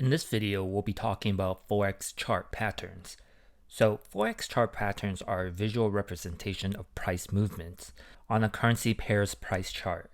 In this video, we'll be talking about Forex chart patterns. So Forex chart patterns are a visual representation of price movements on a currency pair's price chart.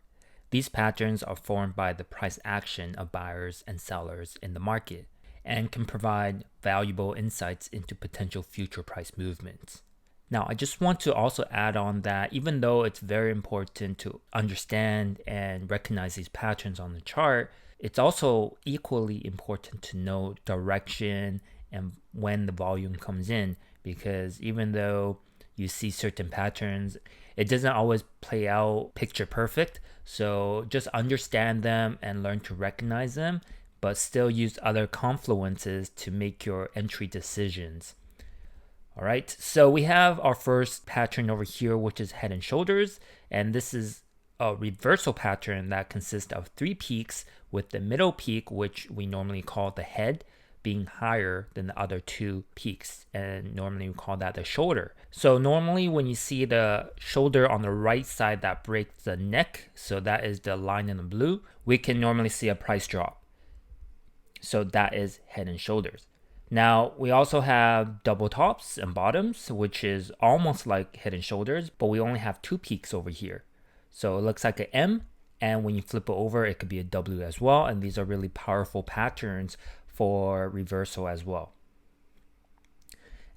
These patterns are formed by the price action of buyers and sellers in the market and can provide valuable insights into potential future price movements. Now, I just want to also add on that even though it's very important to understand and recognize these patterns on the chart, it's also equally important to know direction and when the volume comes in, because even though you see certain patterns, it doesn't always play out picture perfect. So just understand them and learn to recognize them, but still use other confluences to make your entry decisions. All right, so we have our first pattern over here, which is head and shoulders, and this is a reversal pattern that consists of three peaks, with the middle peak, which we normally call the head, being higher than the other two peaks, and normally we call that the shoulder. So normally when you see the shoulder on the right side that breaks the neck, so that is the line in the blue, we can normally see a price drop. So that is head and shoulders. Now, we also have double tops and bottoms, which is almost like head and shoulders, but we only have two peaks over here. So it looks like an M, and when you flip it over, it could be a W as well. And these are really powerful patterns for reversal as well.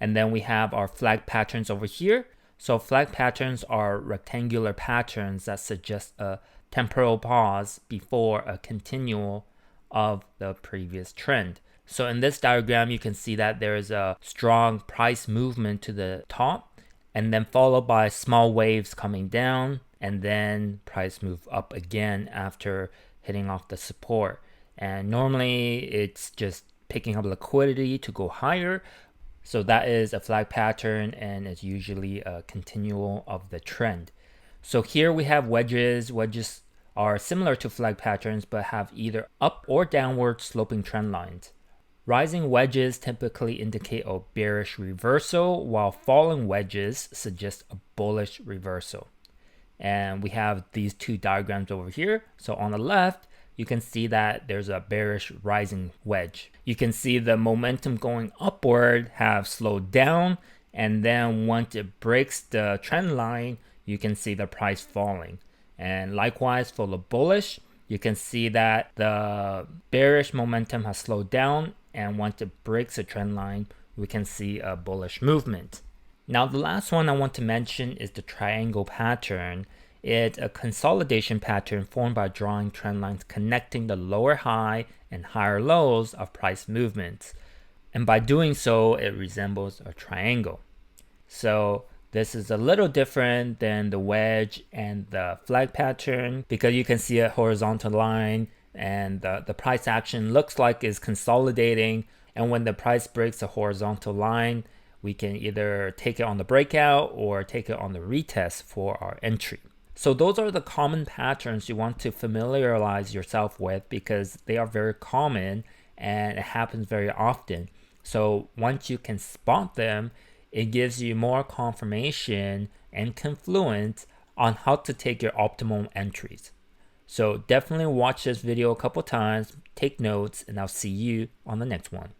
And then we have our flag patterns over here. So flag patterns are rectangular patterns that suggest a temporal pause before a continual of the previous trend. So in this diagram, you can see that there is a strong price movement to the top, and then followed by small waves coming down, and then price move up again after hitting off the support. And normally it's just picking up liquidity to go higher. So that is a flag pattern, and it's usually a continual of the trend. So here we have wedges. Wedges are similar to flag patterns, but have either up or downward sloping trend lines. Rising wedges typically indicate a bearish reversal, while falling wedges suggest a bullish reversal. And we have these two diagrams over here. So on the left, you can see that there's a bearish rising wedge. You can see the momentum going upward have slowed down, and then once it breaks the trend line, you can see the price falling. And likewise for the bullish, you can see that the bearish momentum has slowed down, and once it breaks a trend line, we can see a bullish movement. Now, the last one I want to mention is the triangle pattern. It's a consolidation pattern formed by drawing trend lines connecting the lower high and higher lows of price movements. And by doing so, it resembles a triangle. So this is a little different than the wedge and the flag pattern because you can see a horizontal line, and the price action looks like is consolidating. And when the price breaks a horizontal line, we can either take it on the breakout or take it on the retest for our entry. So those are the common patterns you want to familiarize yourself with because they are very common and it happens very often. So once you can spot them, it gives you more confirmation and confluence on how to take your optimal entries. So definitely watch this video a couple times, take notes, and I'll see you on the next one.